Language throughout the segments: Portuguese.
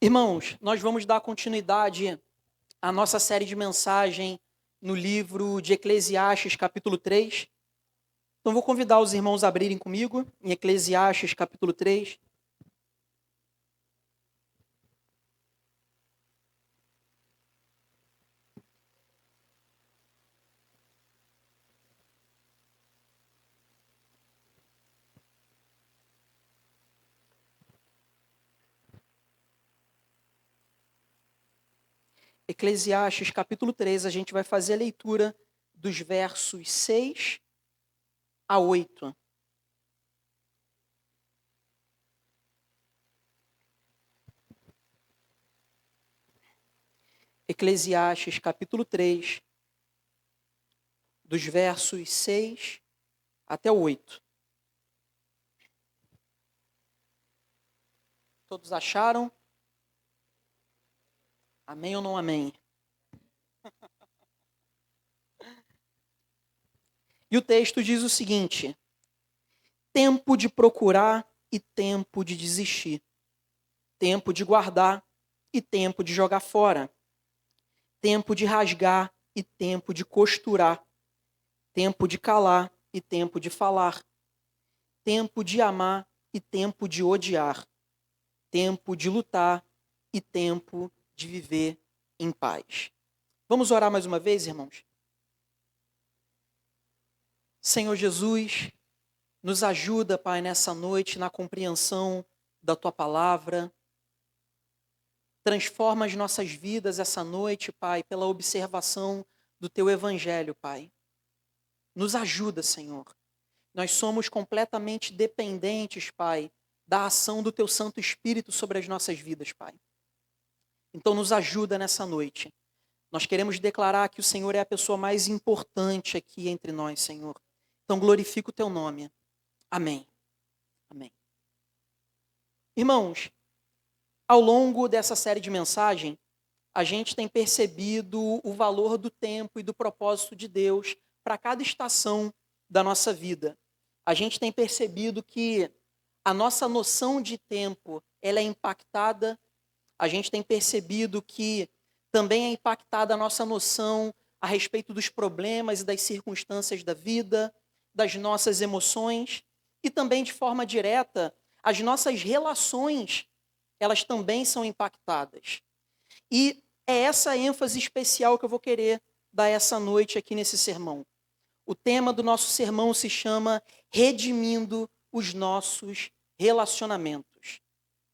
Irmãos, nós vamos dar continuidade à nossa série de mensagem no livro de Eclesiastes, capítulo 3. Então, vou convidar os irmãos a abrirem comigo em Eclesiastes, capítulo 3. Eclesiastes, capítulo 3, a gente vai fazer a leitura dos versos 6 a 8. Eclesiastes, capítulo 3, dos versos 6 até o 8. Todos acharam? Amém ou não amém? E o texto diz o seguinte: tempo de procurar e tempo de desistir, tempo de guardar e tempo de jogar fora, tempo de rasgar e tempo de costurar, tempo de calar e tempo de falar, tempo de amar e tempo de odiar, tempo de lutar e tempo de viver em paz. Vamos orar mais uma vez, irmãos? Senhor Jesus, nos ajuda, Pai, nessa noite na compreensão da Tua palavra. Transforma as nossas vidas essa noite, Pai, pela observação do Teu Evangelho, Pai. Nos ajuda, Senhor. Nós somos completamente dependentes, Pai, da ação do Teu Santo Espírito sobre as nossas vidas, Pai. Então nos ajuda nessa noite. Nós queremos declarar que o Senhor é a pessoa mais importante aqui entre nós, Senhor. Então glorifica o Teu nome. Amém. Amém. Irmãos, ao longo dessa série de mensagem, a gente tem percebido o valor do tempo e do propósito de Deus para cada estação da nossa vida. A gente tem percebido que a nossa noção de tempo, ela é impactada. A gente tem percebido que também é impactada a nossa noção a respeito dos problemas e das circunstâncias da vida, das nossas emoções e também de forma direta, as nossas relações, elas também são impactadas. E é essa ênfase especial que eu vou querer dar essa noite aqui nesse sermão. O tema do nosso sermão se chama Redimindo os Nossos Relacionamentos.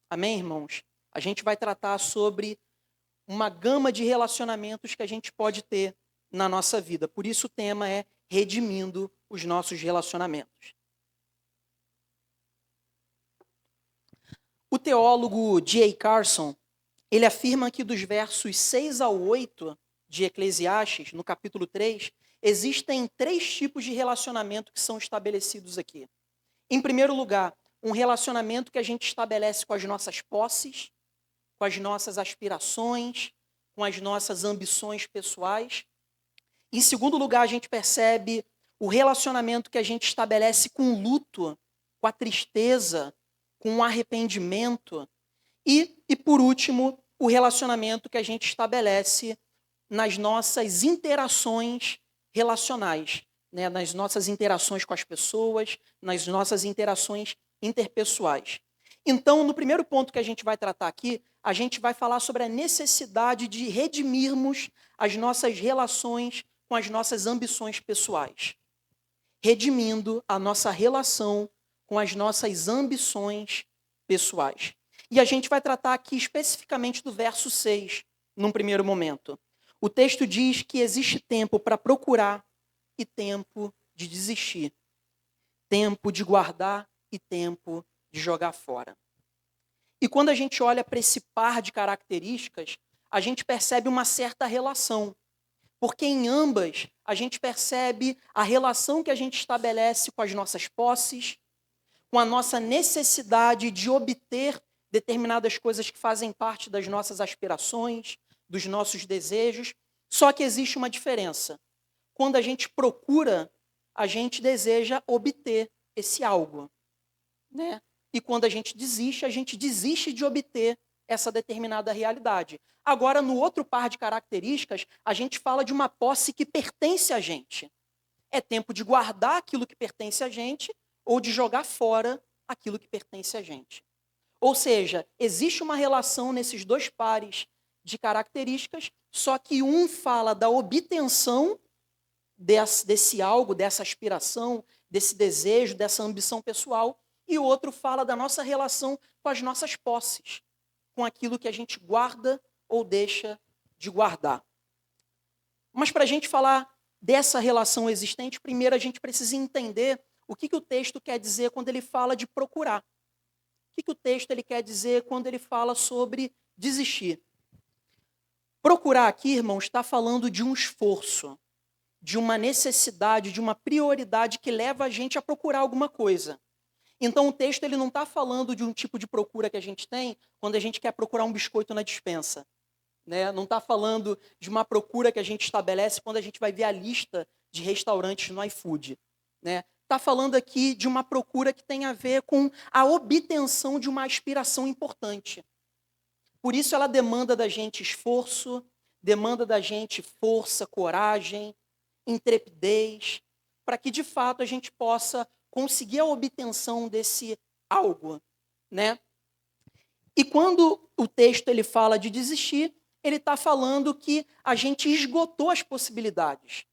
Amém, irmãos? A gente vai tratar sobre uma gama de relacionamentos que a gente pode ter na nossa vida. Por isso o tema é Redimindo os Nossos Relacionamentos. O teólogo D.A. Carson, ele afirma que dos versos 6 ao 8 de Eclesiastes, no capítulo 3, existem 3 tipos de relacionamento que são estabelecidos aqui. Em primeiro lugar, um relacionamento que a gente estabelece com as nossas posses, com as nossas aspirações, com as nossas ambições pessoais. Em segundo lugar, a gente percebe o relacionamento que a gente estabelece com o luto, com a tristeza, com o arrependimento. E por último, o relacionamento que a gente estabelece nas nossas interações relacionais, né? Nas nossas interações com as pessoas, nas nossas interações interpessoais. Então, no primeiro ponto que a gente vai tratar aqui, a gente vai falar sobre a necessidade de redimirmos as nossas relações com as nossas ambições pessoais. Redimindo a nossa relação com as nossas ambições pessoais. E a gente vai tratar aqui especificamente do verso 6, num primeiro momento. O texto diz que existe tempo para procurar e tempo de desistir. Tempo de guardar e tempo de jogar fora. E quando a gente olha para esse par de características, a gente percebe uma certa relação. Porque em ambas, a gente percebe a relação que a gente estabelece com as nossas posses, com a nossa necessidade de obter determinadas coisas que fazem parte das nossas aspirações, dos nossos desejos. Só que existe uma diferença. Quando a gente procura, a gente deseja obter esse algo, né? E quando a gente desiste de obter essa determinada realidade. Agora, no outro par de características, a gente fala de uma posse que pertence a gente. É tempo de guardar aquilo que pertence a gente ou de jogar fora aquilo que pertence a gente. Ou seja, existe uma relação nesses dois pares de características, só que um fala da obtenção desse algo, dessa aspiração, desse desejo, dessa ambição pessoal, e o outro fala da nossa relação com as nossas posses, com aquilo que a gente guarda ou deixa de guardar. Mas para a gente falar dessa relação existente, primeiro a gente precisa entender o que o texto quer dizer quando ele fala de procurar. O que o texto ele quer dizer quando ele fala sobre desistir. Procurar aqui, irmãos, está falando de um esforço, de uma necessidade, de uma prioridade que leva a gente a procurar alguma coisa. Então o texto ele não está falando de um tipo de procura que a gente tem quando a gente quer procurar um biscoito na despensa. Né? Não está falando de uma procura que a gente estabelece quando a gente vai ver a lista de restaurantes no iFood. Né? Está falando aqui de uma procura que tem a ver com a obtenção de uma aspiração importante. Por isso ela demanda da gente esforço, demanda da gente força, coragem, intrepidez, para que de fato a gente possa conseguir a obtenção desse algo. Né? E quando o texto ele fala de desistir, ele está falando que a gente esgotou as possibilidades.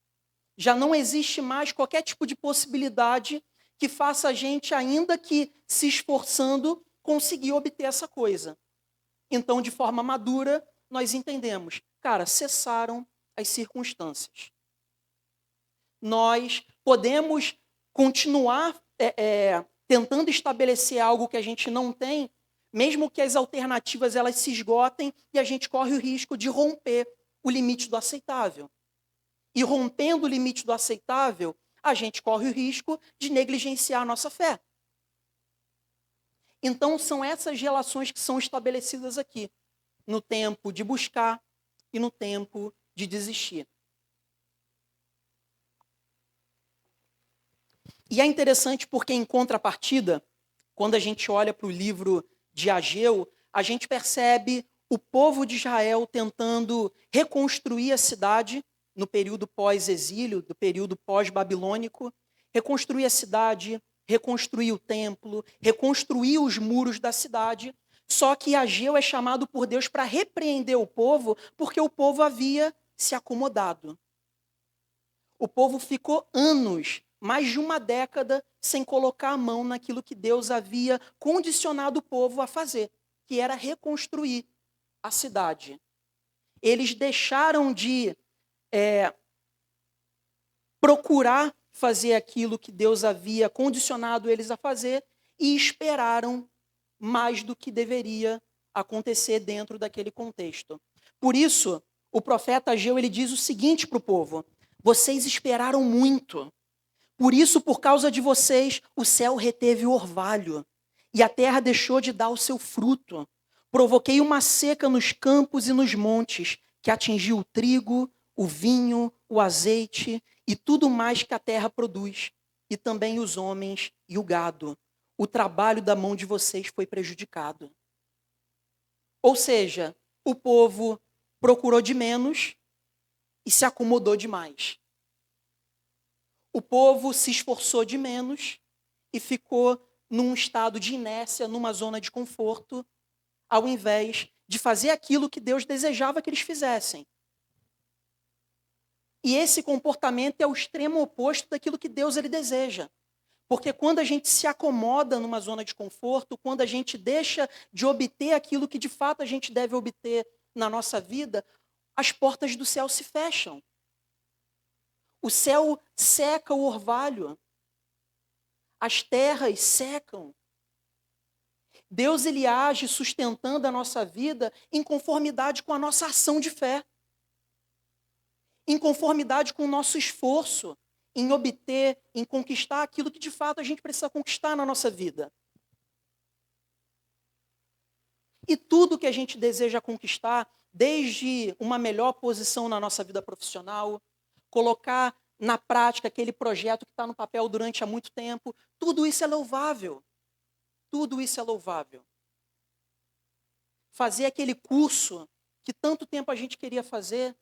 Já não existe mais qualquer tipo de possibilidade que faça a gente, ainda que se esforçando, conseguir obter essa coisa. Então, de forma madura, nós entendemos, cara, cessaram as circunstâncias. Nós podemos continuar tentando estabelecer algo que a gente não tem, mesmo que as alternativas elas se esgotem e a gente corre o risco de romper o limite do aceitável. E rompendo o limite do aceitável, a gente corre o risco de negligenciar a nossa fé. Então, são essas relações que são estabelecidas aqui, no tempo de buscar e no tempo de desistir. E é interessante porque, em contrapartida, quando a gente olha para o livro de Ageu, a gente percebe o povo de Israel tentando reconstruir a cidade no período pós-exílio, do período pós-babilônico, reconstruir a cidade, reconstruir o templo, reconstruir os muros da cidade. Só que Ageu é chamado por Deus para repreender o povo, porque o povo havia se acomodado. O povo ficou anos, mais de uma década, sem colocar a mão naquilo que Deus havia condicionado o povo a fazer, que era reconstruir a cidade. Eles deixaram de procurar fazer aquilo que Deus havia condicionado eles a fazer e esperaram mais do que deveria acontecer dentro daquele contexto. Por isso, o profeta Ageu ele diz o seguinte para o povo: vocês esperaram muito. Por isso, por causa de vocês, o céu reteve o orvalho e a terra deixou de dar o seu fruto. Provoquei uma seca nos campos e nos montes, que atingiu o trigo, o vinho, o azeite e tudo mais que a terra produz, e também os homens e o gado. O trabalho da mão de vocês foi prejudicado. Ou seja, o povo procurou de menos e se acomodou demais. O povo se esforçou de menos e ficou num estado de inércia, numa zona de conforto, ao invés de fazer aquilo que Deus desejava que eles fizessem. E esse comportamento é o extremo oposto daquilo que Deus ele deseja. Porque quando a gente se acomoda numa zona de conforto, quando a gente deixa de obter aquilo que de fato a gente deve obter na nossa vida, as portas do céu se fecham. O céu seca o orvalho. As terras secam. Deus ele age sustentando a nossa vida em conformidade com a nossa ação de fé. Em conformidade com o nosso esforço em obter, em conquistar aquilo que de fato a gente precisa conquistar na nossa vida. E tudo que a gente deseja conquistar, desde uma melhor posição na nossa vida profissional, colocar na prática aquele projeto que está no papel durante há muito tempo, tudo isso é louvável. Tudo isso é louvável. fazer aquele curso que tanto tempo a gente queria fazer,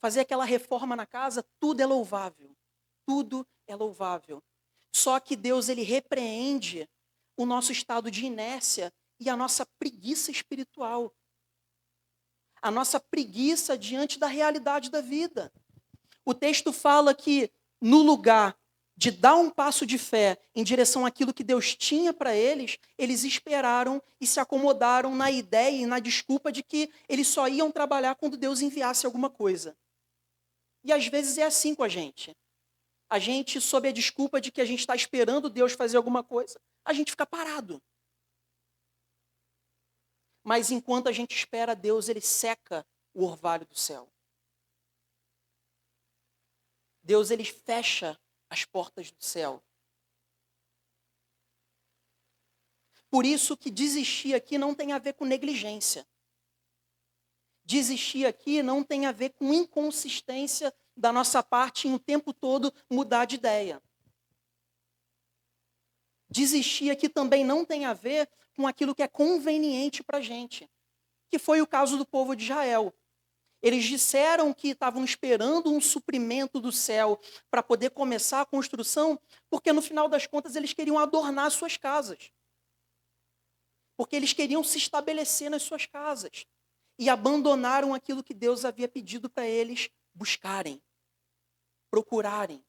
fazer aquela reforma na casa, tudo é louvável. Tudo é louvável. Só que Deus, ele repreende o nosso estado de inércia e a nossa preguiça espiritual. A nossa preguiça diante da realidade da vida. O texto fala que no lugar de dar um passo de fé em direção àquilo que Deus tinha para eles, eles esperaram e se acomodaram na ideia e na desculpa de que eles só iam trabalhar quando Deus enviasse alguma coisa. E às vezes é assim com a gente. A gente, sob a desculpa de que a gente está esperando Deus fazer alguma coisa, a gente fica parado. Mas enquanto a gente espera Deus, ele seca o orvalho do céu. Deus, ele fecha as portas do céu. Por isso que desistir aqui não tem a ver com negligência. Desistir aqui não tem a ver com inconsistência da nossa parte em o tempo todo mudar de ideia. Desistir aqui também não tem a ver com aquilo que é conveniente para a gente, que foi o caso do povo de Israel. Eles disseram que estavam esperando um suprimento do céu para poder começar a construção, porque no final das contas eles queriam adornar suas casas. Porque eles queriam se estabelecer nas suas casas. E abandonaram aquilo que Deus havia pedido para eles buscarem, procurarem.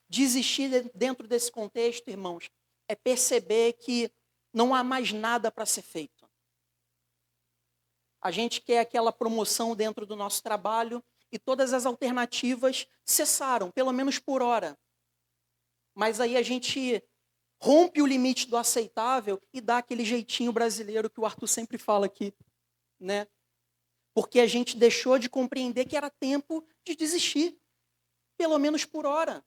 Desistir dentro desse contexto, irmãos, é perceber que não há mais nada para ser feito. A gente quer aquela promoção dentro do nosso trabalho e todas as alternativas cessaram, pelo menos por hora. Mas aí a gente rompe o limite do aceitável e dá aquele jeitinho brasileiro que o Arthur sempre fala aqui, né? Porque a gente deixou de compreender que era tempo de desistir, pelo menos por hora.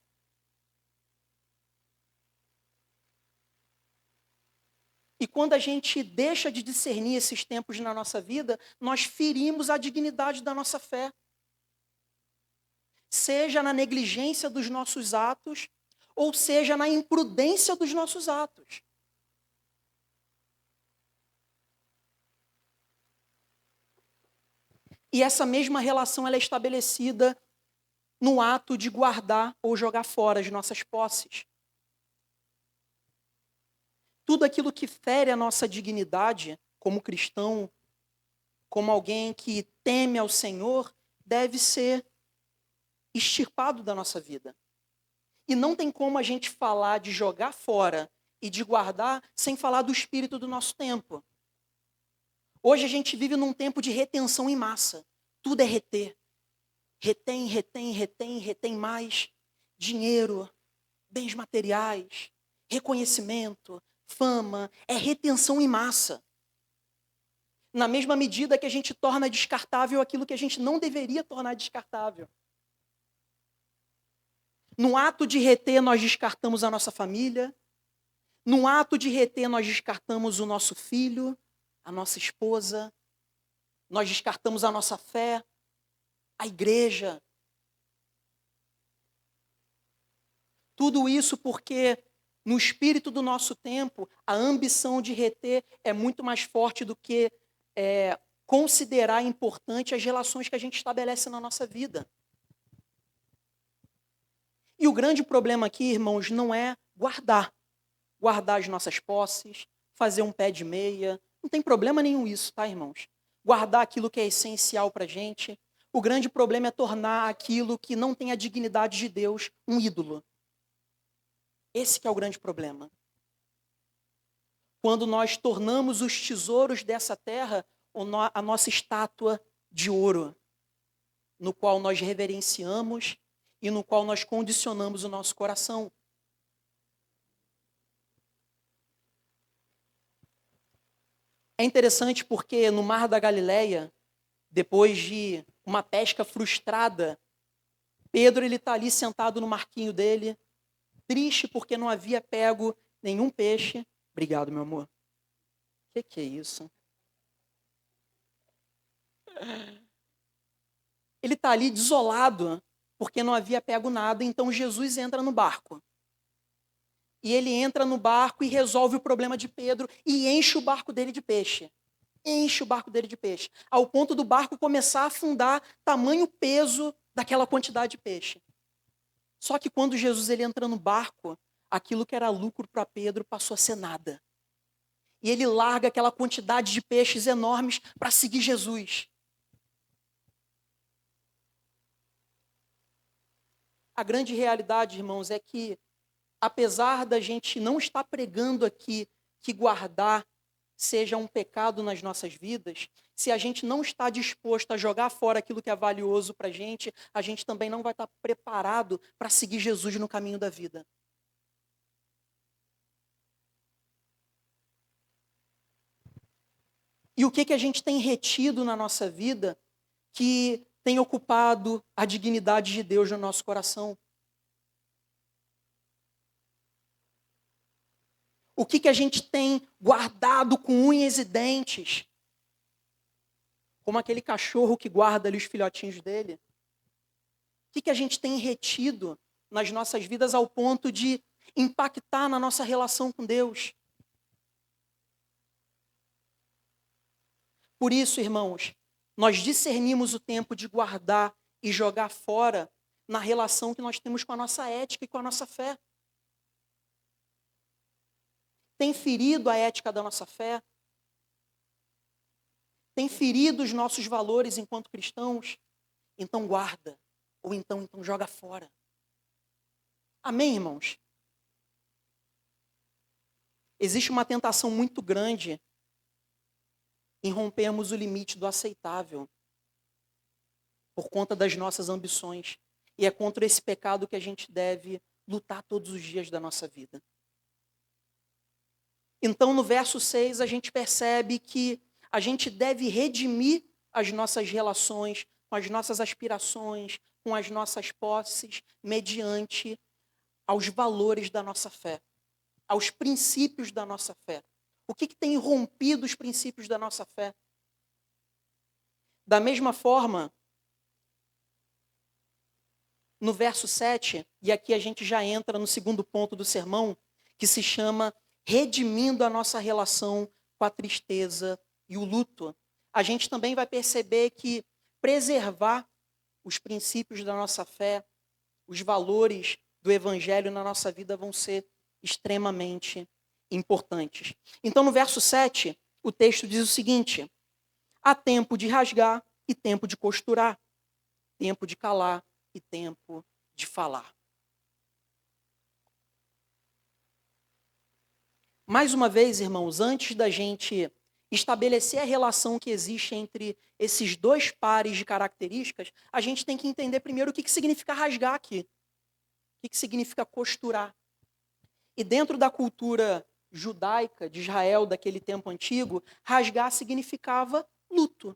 E quando a gente deixa de discernir esses tempos na nossa vida, nós ferimos a dignidade da nossa fé. Seja na negligência dos nossos atos, ou seja na imprudência dos nossos atos. E essa mesma relação ela é estabelecida no ato de guardar ou jogar fora as nossas posses. Tudo aquilo que fere a nossa dignidade como cristão, como alguém que teme ao Senhor, deve ser extirpado da nossa vida. E não tem como a gente falar de jogar fora e de guardar sem falar do espírito do nosso tempo. Hoje a gente vive num tempo de retenção em massa. Tudo é reter. Retém, retém, retém, retém mais. Dinheiro, bens materiais, reconhecimento, fama. É retenção em massa. Na mesma medida que a gente torna descartável aquilo que a gente não deveria tornar descartável. No ato de reter, nós descartamos a nossa família. No ato de reter, nós descartamos o nosso filho, a nossa esposa. Nós descartamos a nossa fé, a igreja. Tudo isso porque, no espírito do nosso tempo, a ambição de reter é muito mais forte do que considerar importante as relações que a gente estabelece na nossa vida. E o grande problema aqui, irmãos, não é guardar as nossas posses, fazer um pé de meia. Não tem problema nenhum isso, tá, irmãos? Guardar aquilo que é essencial para a gente. O grande problema é tornar aquilo que não tem a dignidade de Deus um ídolo. Esse que é o grande problema. Quando nós tornamos os tesouros dessa terra a nossa estátua de ouro, no qual nós reverenciamos e no qual nós condicionamos o nosso coração. É interessante porque no Mar da Galileia, depois de uma pesca frustrada, Pedro está ali sentado no marquinho dele, triste porque não havia pego nenhum peixe. Obrigado, meu amor. O que é isso? Ele está ali desolado porque não havia pego nada, então Jesus entra no barco. E ele entra no barco e resolve o problema de Pedro e enche o barco dele de peixe. Enche o barco dele de peixe. Ao ponto do barco começar a afundar, tamanho peso daquela quantidade de peixe. Só que quando Jesus ele entra no barco, aquilo que era lucro para Pedro passou a ser nada. E ele larga aquela quantidade de peixes enormes para seguir Jesus. A grande realidade, irmãos, é que, apesar da gente não estar pregando aqui que guardar seja um pecado nas nossas vidas, se a gente não está disposto a jogar fora aquilo que é valioso para a gente também não vai estar preparado para seguir Jesus no caminho da vida. E o que a gente tem retido na nossa vida que tem ocupado a dignidade de Deus no nosso coração? O que a gente tem guardado com unhas e dentes? Como aquele cachorro que guarda ali os filhotinhos dele. O que a gente tem retido nas nossas vidas ao ponto de impactar na nossa relação com Deus? Por isso, irmãos, nós discernimos o tempo de guardar e jogar fora na relação que nós temos com a nossa ética e com a nossa fé. Tem ferido a ética da nossa fé? Tem ferido os nossos valores enquanto cristãos? Então guarda, ou então joga fora. Amém, irmãos? Existe uma tentação muito grande em rompermos o limite do aceitável por conta das nossas ambições. E é contra esse pecado que a gente deve lutar todos os dias da nossa vida. Então, no verso 6, a gente percebe que a gente deve redimir as nossas relações com as nossas aspirações, com as nossas posses, mediante aos valores da nossa fé, aos princípios da nossa fé. O que tem rompido os princípios da nossa fé? Da mesma forma, no verso 7, e aqui a gente já entra no segundo ponto do sermão, que se chama redimindo a nossa relação com a tristeza e o luto. A gente também vai perceber que preservar os princípios da nossa fé, os valores do evangelho na nossa vida vão ser extremamente importantes. Então, no verso 7, o texto diz o seguinte: há tempo de rasgar e tempo de costurar, tempo de calar e tempo de falar. Mais uma vez, irmãos, antes da gente estabelecer a relação que existe entre esses dois pares de características, a gente tem que entender primeiro o que significa rasgar aqui. O que significa costurar. E dentro da cultura judaica de Israel daquele tempo antigo, rasgar significava luto.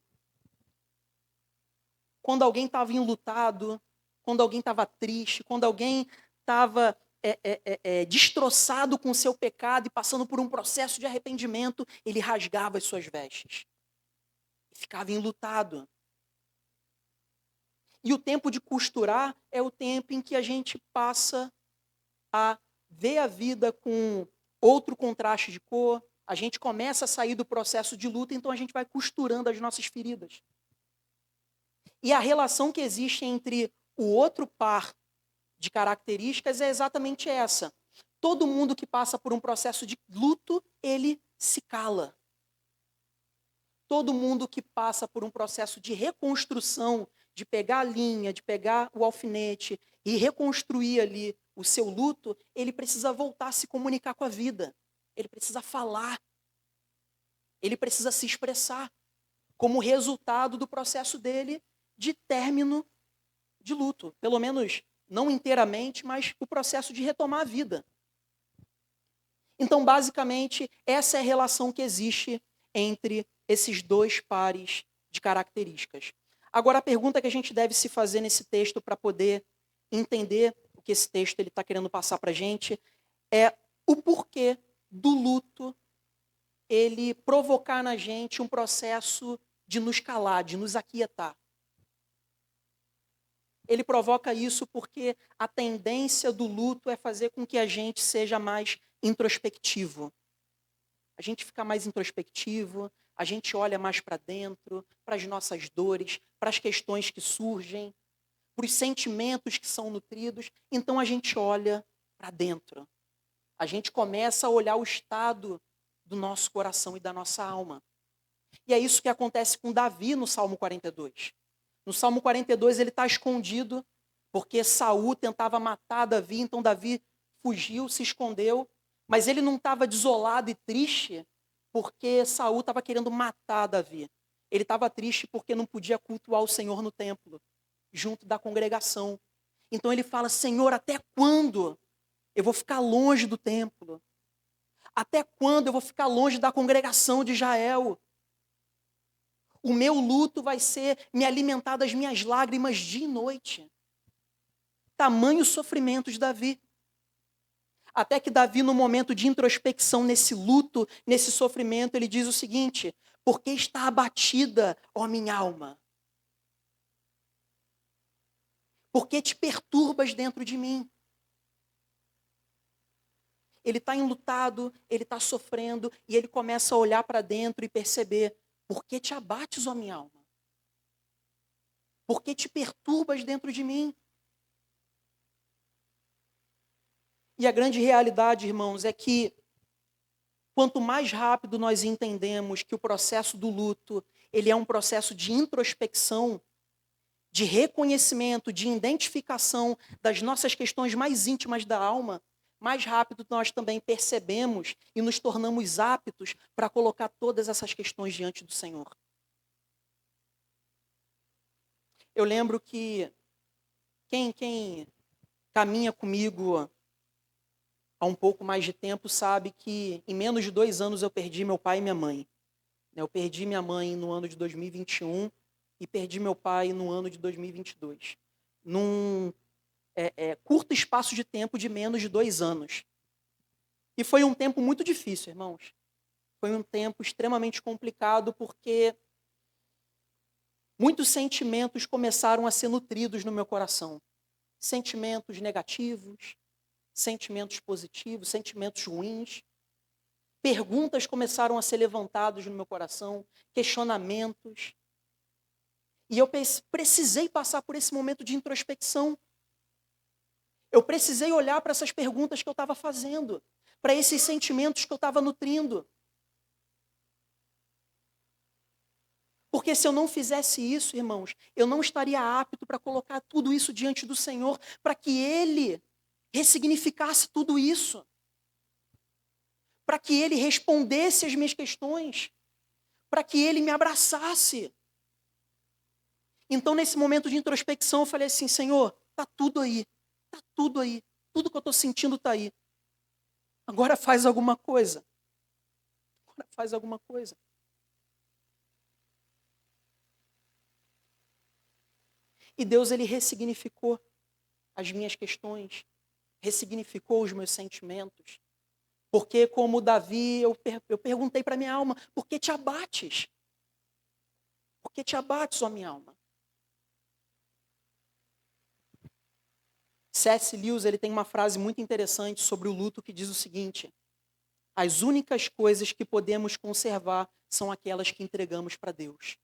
Quando alguém estava enlutado, quando alguém estava triste, quando alguém estava destroçado com o seu pecado e passando por um processo de arrependimento, ele rasgava as suas vestes. E ficava enlutado. E o tempo de costurar é o tempo em que a gente passa a ver a vida com outro contraste de cor, a gente começa a sair do processo de luta, então a gente vai costurando as nossas feridas. E a relação que existe entre o outro par de características é exatamente essa. Todo mundo que passa por um processo de luto, ele se cala. Todo mundo que passa por um processo de reconstrução, de pegar a linha, de pegar o alfinete e reconstruir ali o seu luto, ele precisa voltar a se comunicar com a vida. Ele precisa falar. Ele precisa se expressar como resultado do processo dele de término de luto. Pelo menos não inteiramente, mas o processo de retomar a vida. Então, basicamente, essa é a relação que existe entre esses dois pares de características. Agora, a pergunta que a gente deve se fazer nesse texto para poder entender o que esse texto está querendo passar para a gente é o porquê do luto ele provocar na gente um processo de nos calar, de nos aquietar. Ele provoca isso porque a tendência do luto é fazer com que a gente seja mais introspectivo. A gente fica mais introspectivo, a gente olha mais para dentro, para as nossas dores, para as questões que surgem, para os sentimentos que são nutridos. Então a gente olha para dentro. A gente começa a olhar o estado do nosso coração e da nossa alma. E é isso que acontece com Davi no Salmo 42. No Salmo 42 ele está escondido, porque Saul tentava matar Davi, então Davi fugiu, se escondeu, mas ele não estava desolado e triste porque Saul estava querendo matar Davi. Ele estava triste porque não podia cultuar o Senhor no templo, junto da congregação. Então ele fala: Senhor, até quando eu vou ficar longe do templo? Até quando eu vou ficar longe da congregação de Israel? O meu luto vai ser me alimentar das minhas lágrimas dia e noite. Tamanho sofrimento de Davi. Até que Davi, no momento de introspecção, nesse luto, nesse sofrimento, ele diz o seguinte: por que está abatida, ó minha alma? Por que te perturbas dentro de mim? Ele está enlutado, ele está sofrendo, e ele começa a olhar para dentro e perceber: por que te abates, ó minha alma? Por que te perturbas dentro de mim? E a grande realidade, irmãos, é que quanto mais rápido nós entendemos que o processo do luto, ele é um processo de introspecção, de reconhecimento, de identificação das nossas questões mais íntimas da alma, mais rápido nós também percebemos e nos tornamos aptos para colocar todas essas questões diante do Senhor. Eu lembro que quem caminha comigo há um pouco mais de tempo sabe que em menos de 2 anos eu perdi meu pai e minha mãe. Eu perdi minha mãe no ano de 2021 e perdi meu pai no ano de 2022. Num curto espaço de tempo de menos de 2 anos. E foi um tempo muito difícil, irmãos. Foi um tempo extremamente complicado porque muitos sentimentos começaram a ser nutridos no meu coração. Sentimentos negativos, sentimentos positivos, sentimentos ruins. Perguntas começaram a ser levantadas no meu coração, questionamentos. E eu precisei passar por esse momento de introspecção. Eu precisei olhar para essas perguntas que eu estava fazendo, para esses sentimentos que eu estava nutrindo. Porque se eu não fizesse isso, irmãos, eu não estaria apto para colocar tudo isso diante do Senhor, para que Ele ressignificasse tudo isso. Para que Ele respondesse às minhas questões. Para que Ele me abraçasse. Então, nesse momento de introspecção, eu falei assim: Senhor, está tudo aí. Está tudo aí. Tudo que eu estou sentindo está aí. Agora faz alguma coisa. Agora faz alguma coisa. E Deus, Ele ressignificou as minhas questões, ressignificou os meus sentimentos. Porque, como Davi, eu perguntei para minha alma: por que te abates? Por que te abates, ó minha alma? C.S. Lewis, ele tem uma frase muito interessante sobre o luto que diz o seguinte: as únicas coisas que podemos conservar são aquelas que entregamos para Deus.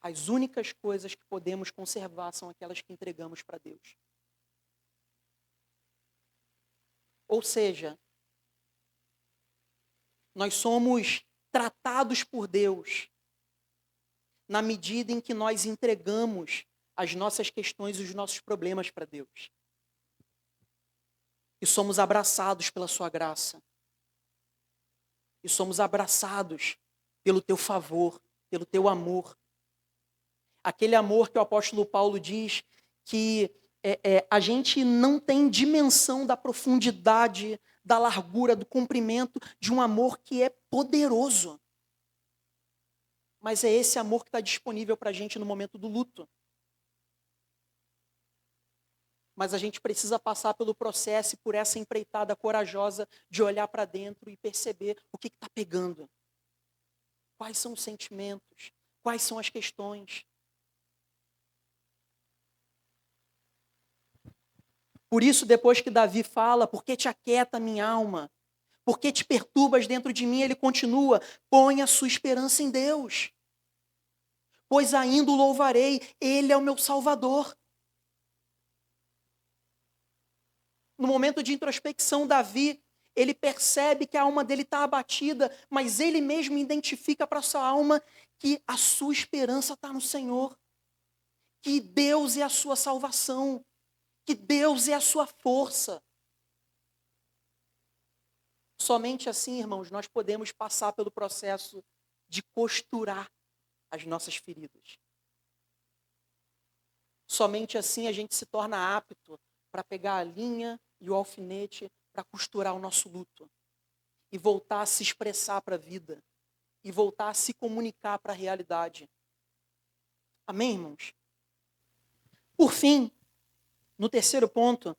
As únicas coisas que podemos conservar são aquelas que entregamos para Deus. Ou seja, nós somos tratados por Deus na medida em que nós entregamos as nossas questões e os nossos problemas para Deus. E somos abraçados pela sua graça. E somos abraçados pelo teu favor, pelo teu amor. Aquele amor que o apóstolo Paulo diz que a gente não tem dimensão da profundidade, da largura, do comprimento de um amor que é poderoso. Mas é esse amor que está disponível para a gente no momento do luto. Mas a gente precisa passar pelo processo e por essa empreitada corajosa de olhar para dentro e perceber o que está pegando. Quais são os sentimentos? Quais são as questões? Por isso, depois que Davi fala, por que te aquieta minha alma? Por que te perturbas dentro de mim? Ele continua, põe a sua esperança em Deus. Pois ainda o louvarei, Ele é o meu Salvador. No momento de introspecção, Davi, ele percebe que a alma dele está abatida, mas ele mesmo identifica para sua alma que a sua esperança está no Senhor, que Deus é a sua salvação, que Deus é a sua força. Somente assim, irmãos, nós podemos passar pelo processo de costurar as nossas feridas. Somente assim a gente se torna apto para pegar a linha e o alfinete para costurar o nosso luto e voltar a se expressar para a vida e voltar a se comunicar para a realidade. Amém, irmãos? Por fim, no terceiro ponto,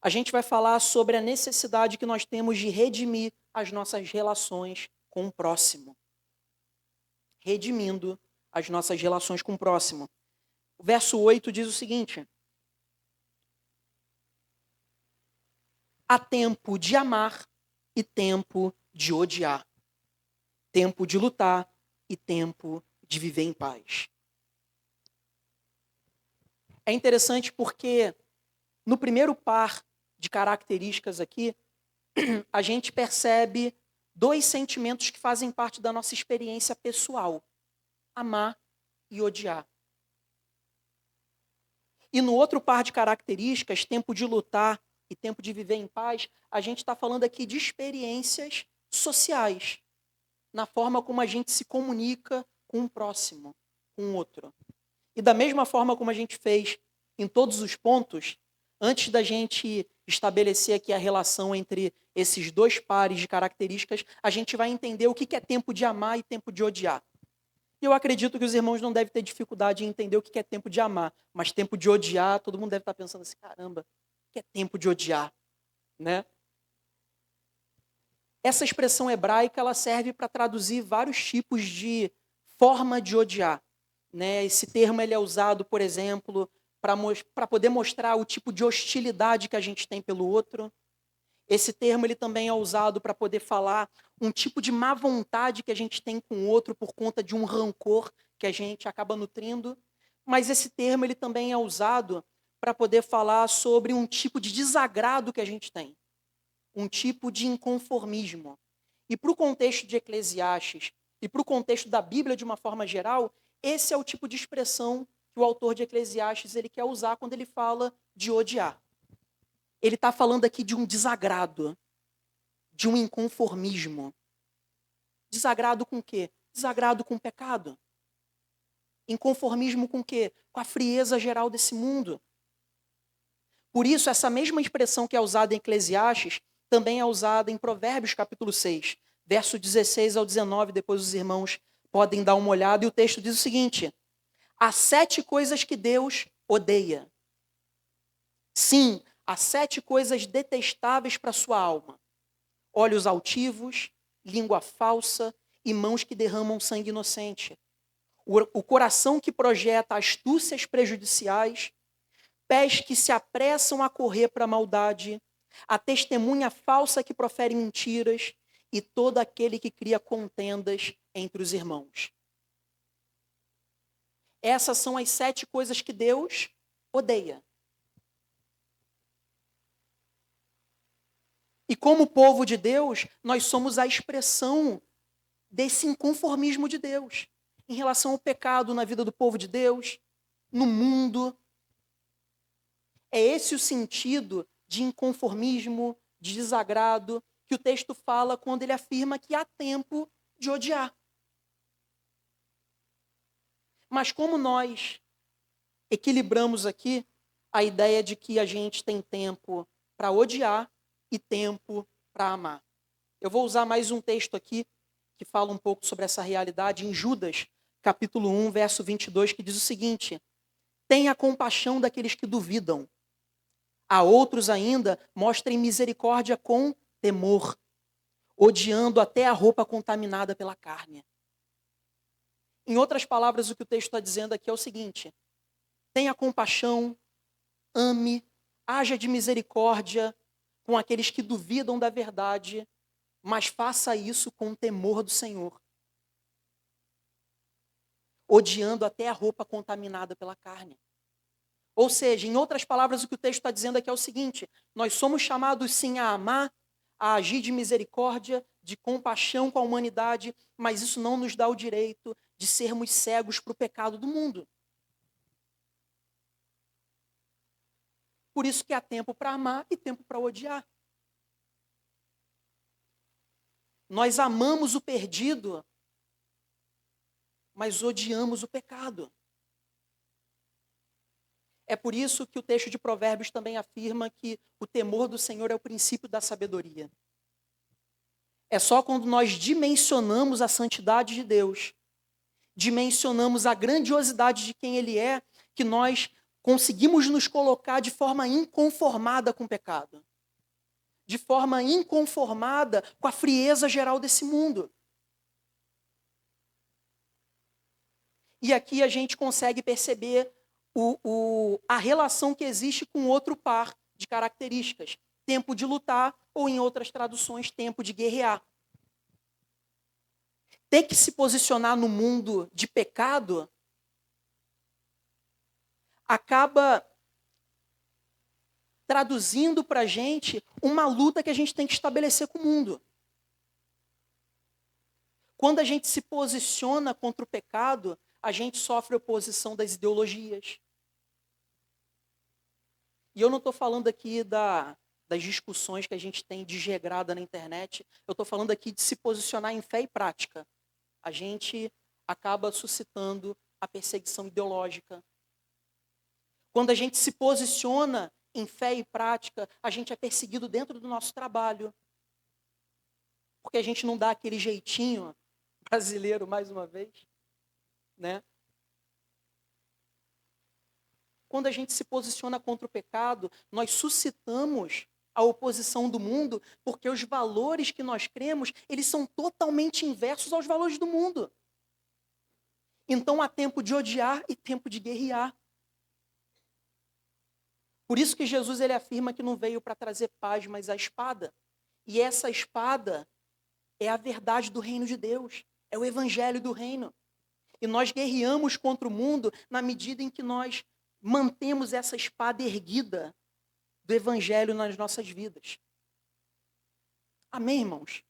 a gente vai falar sobre a necessidade que nós temos de redimir as nossas relações com o próximo. Redimindo as nossas relações com o próximo. O verso 8 diz o seguinte: há tempo de amar e tempo de odiar. Tempo de lutar e tempo de viver em paz. É interessante porque no primeiro par de características aqui, a gente percebe dois sentimentos que fazem parte da nossa experiência pessoal: amar e odiar. E no outro par de características, tempo de lutar e tempo de viver em paz, a gente está falando aqui de experiências sociais, na forma como a gente se comunica com o próximo, com o outro. E da mesma forma como a gente fez em todos os pontos, antes da gente estabelecer aqui a relação entre esses dois pares de características, a gente vai entender o que é tempo de amar e tempo de odiar. E eu acredito que os irmãos não devem ter dificuldade em entender o que é tempo de amar, mas tempo de odiar, todo mundo deve estar pensando assim, caramba, o que é tempo de odiar? Né? Essa expressão hebraica ela serve para traduzir vários tipos de forma de odiar. Né? Esse termo ele é usado, por exemplo, para poder mostrar o tipo de hostilidade que a gente tem pelo outro. Esse termo ele também é usado para poder falar um tipo de má vontade que a gente tem com o outro por conta de um rancor que a gente acaba nutrindo. Mas esse termo ele também é usado para poder falar sobre um tipo de desagrado que a gente tem. Um tipo de inconformismo. E para o contexto de Eclesiastes e para o contexto da Bíblia de uma forma geral, esse é o tipo de expressão que o autor de Eclesiastes ele quer usar quando ele fala de odiar. Ele está falando aqui de um desagrado, de um inconformismo. Desagrado com o quê? Desagrado com o pecado. Inconformismo com o quê? Com a frieza geral desse mundo. Por isso, essa mesma expressão que é usada em Eclesiastes também é usada em Provérbios capítulo 6, verso 16 ao 19, depois os irmãos podem dar uma olhada, e o texto diz o seguinte: há 7 coisas que Deus odeia. Sim, há 7 coisas detestáveis para a sua alma: olhos altivos, língua falsa e mãos que derramam sangue inocente. O coração que projeta astúcias prejudiciais, pés que se apressam a correr para a maldade, a testemunha falsa que profere mentiras e todo aquele que cria contendas entre os irmãos. Essas são as 7 coisas que Deus odeia. E como povo de Deus, nós somos a expressão desse inconformismo de Deus em relação ao pecado na vida do povo de Deus, no mundo. É esse o sentido de inconformismo, de desagrado, que o texto fala quando ele afirma que há tempo de odiar. Mas como nós equilibramos aqui a ideia de que a gente tem tempo para odiar e tempo para amar? Eu vou usar mais um texto aqui que fala um pouco sobre essa realidade em Judas, capítulo 1, verso 22, que diz o seguinte: tenha compaixão daqueles que duvidam. A outros ainda mostrem misericórdia com temor, odiando até a roupa contaminada pela carne. Em outras palavras, o que o texto está dizendo aqui é o seguinte: tenha compaixão, ame, Haja de misericórdia com aqueles que duvidam da verdade, mas faça isso com o temor do Senhor, odiando até a roupa contaminada pela carne. Ou seja, em outras palavras, o que o texto está dizendo aqui é o seguinte: nós somos chamados sim a amar, a agir de misericórdia, de compaixão com a humanidade, mas isso não nos dá o direito de sermos cegos para o pecado do mundo. Por isso que há tempo para amar e tempo para odiar. Nós amamos o perdido, mas odiamos o pecado. É por isso que o texto de Provérbios também afirma que o temor do Senhor é o princípio da sabedoria. É só quando nós dimensionamos a santidade de Deus, dimensionamos a grandiosidade de quem Ele é, que nós conseguimos nos colocar de forma inconformada com o pecado, de forma inconformada com a frieza geral desse mundo. E aqui a gente consegue perceber a relação que existe com outro par de características. Tempo de lutar, ou em outras traduções, tempo de guerrear. Ter que se posicionar no mundo de pecado acaba traduzindo para a gente uma luta que a gente tem que estabelecer com o mundo. Quando a gente se posiciona contra o pecado, a gente sofre oposição das ideologias. E eu não estou falando aqui das discussões que a gente tem desregrada na internet, eu estou falando aqui de se posicionar em fé e prática. A gente acaba suscitando a perseguição ideológica. Quando a gente se posiciona em fé e prática, a gente é perseguido dentro do nosso trabalho. Porque a gente não dá aquele jeitinho brasileiro, mais uma vez, né? Quando a gente se posiciona contra o pecado, nós suscitamos a oposição do mundo, porque os valores que nós cremos, eles são totalmente inversos aos valores do mundo. Então há tempo de odiar e tempo de guerrear. Por isso que Jesus ele afirma que não veio para trazer paz, mas a espada. E essa espada é a verdade do reino de Deus, é o evangelho do reino. E nós guerreamos contra o mundo na medida em que nós mantemos essa espada erguida do evangelho nas nossas vidas. Amém, irmãos?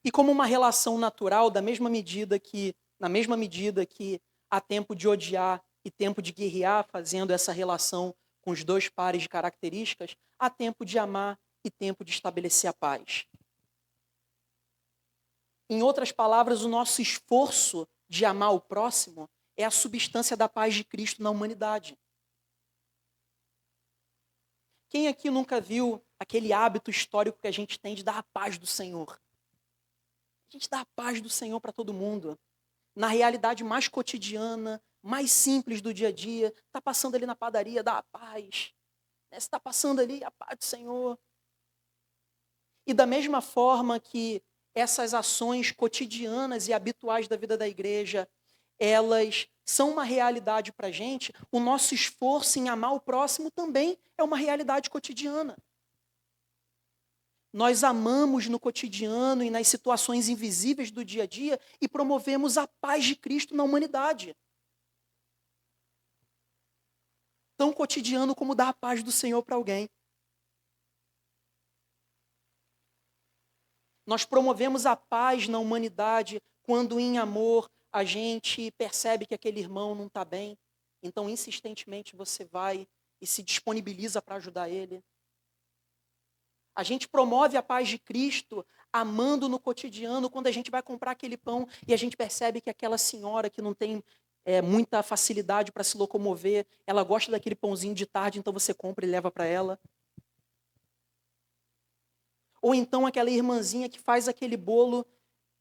E como uma relação natural, na mesma medida que há tempo de odiar e tempo de guerrear, fazendo essa relação com os dois pares de características, há tempo de amar e tempo de estabelecer a paz. Em outras palavras, o nosso esforço de amar o próximo é a substância da paz de Cristo na humanidade. Quem aqui nunca viu aquele hábito histórico que a gente tem de dar a paz do Senhor? A gente dá a paz do Senhor para todo mundo. Na realidade mais cotidiana, mais simples do dia a dia, está passando ali na padaria, dá a paz. Você está passando ali, a paz do Senhor. E da mesma forma que essas ações cotidianas e habituais da vida da igreja, elas são uma realidade para a gente, o nosso esforço em amar o próximo também é uma realidade cotidiana. Nós amamos no cotidiano e nas situações invisíveis do dia a dia e promovemos a paz de Cristo na humanidade. Tão cotidiano como dar a paz do Senhor para alguém. Nós promovemos a paz na humanidade quando, em amor, a gente percebe que aquele irmão não está bem. Então, insistentemente, você vai e se disponibiliza para ajudar ele. A gente promove a paz de Cristo amando no cotidiano quando a gente vai comprar aquele pão e a gente percebe que aquela senhora que não tem muita facilidade para se locomover, ela gosta daquele pãozinho de tarde, então você compra e leva para ela. Ou então aquela irmãzinha que faz aquele bolo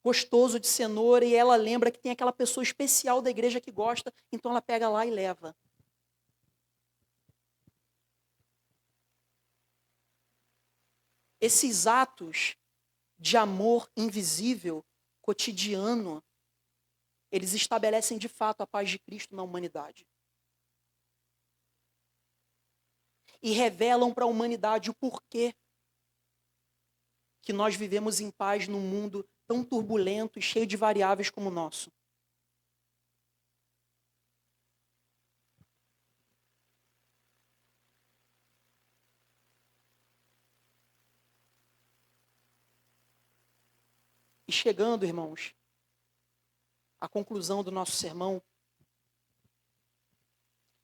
gostoso de cenoura e ela lembra que tem aquela pessoa especial da igreja que gosta, então ela pega lá e leva. Esses atos de amor invisível, cotidiano, eles estabelecem de fato a paz de Cristo na humanidade. E revelam para a humanidade o porquê que nós vivemos em paz num mundo tão turbulento e cheio de variáveis como o nosso. E chegando, irmãos, à conclusão do nosso sermão,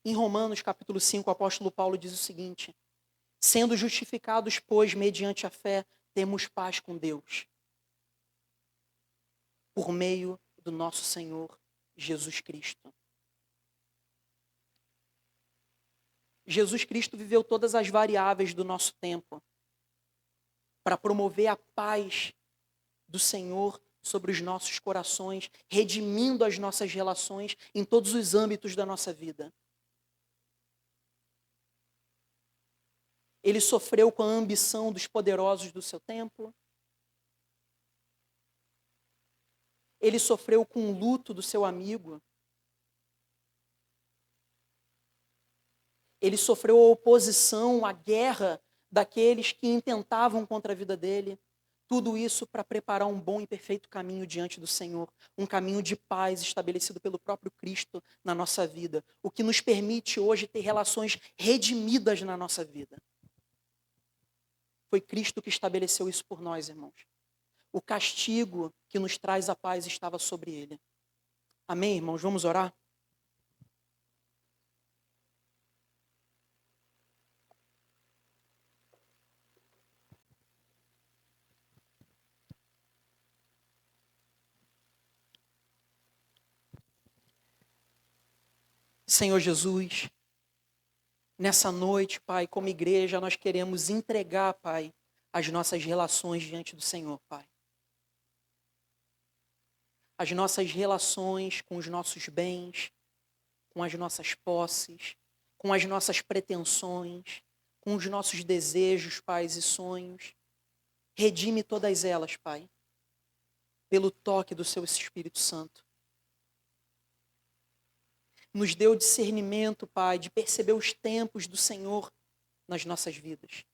em Romanos capítulo 5, o apóstolo Paulo diz o seguinte: sendo justificados, pois, mediante a fé, temos paz com Deus, por meio do nosso Senhor Jesus Cristo. Jesus Cristo viveu todas as variáveis do nosso tempo para promover a paz do Senhor sobre os nossos corações, redimindo as nossas relações em todos os âmbitos da nossa vida. Ele sofreu com a ambição dos poderosos do seu tempo. Ele sofreu com o luto do seu amigo. Ele sofreu a oposição, a guerra daqueles que intentavam contra a vida dele. Tudo isso para preparar um bom e perfeito caminho diante do Senhor. Um caminho de paz estabelecido pelo próprio Cristo na nossa vida. O que nos permite hoje ter relações redimidas na nossa vida. Foi Cristo que estabeleceu isso por nós, irmãos. O castigo que nos traz a paz estava sobre ele. Amém, irmãos? Vamos orar? Senhor Jesus, nessa noite, Pai, como igreja, nós queremos entregar, Pai, as nossas relações diante do Senhor, Pai. As nossas relações com os nossos bens, com as nossas posses, com as nossas pretensões, com os nossos desejos, Pai, e sonhos. Redime todas elas, Pai, pelo toque do Seu Espírito Santo. Nos dê o discernimento, Pai, de perceber os tempos do Senhor nas nossas vidas.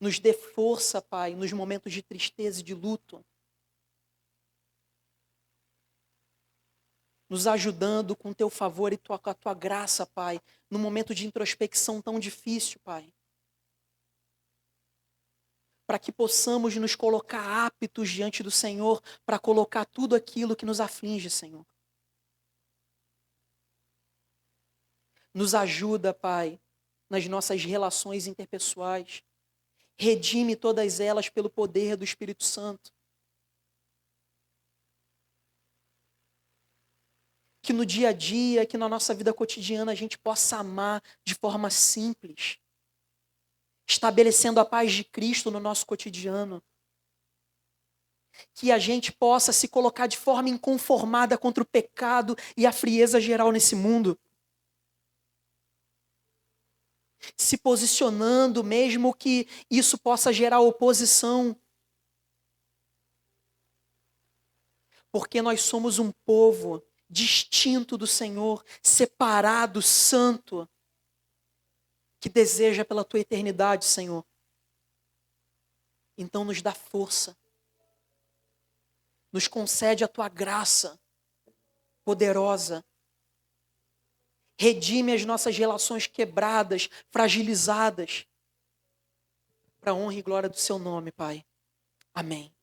Nos dê força, Pai, nos momentos de tristeza e de luto. Nos ajudando com Teu favor e com a Tua graça, Pai, num momento de introspecção tão difícil, Pai. Para que possamos nos colocar aptos diante do Senhor, para colocar tudo aquilo que nos aflige, Senhor. Nos ajuda, Pai, nas nossas relações interpessoais. Redime todas elas pelo poder do Espírito Santo. Que no dia a dia, que na nossa vida cotidiana, a gente possa amar de forma simples. Estabelecendo a paz de Cristo no nosso cotidiano. Que a gente possa se colocar de forma inconformada contra o pecado e a frieza geral nesse mundo. Se posicionando, mesmo que isso possa gerar oposição. Porque nós somos um povo distinto do Senhor, separado, santo, que deseja pela Tua eternidade, Senhor. Então nos dá força. Nos concede a Tua graça poderosa. Redime as nossas relações quebradas, fragilizadas. Para a honra e glória do Seu nome, Pai. Amém.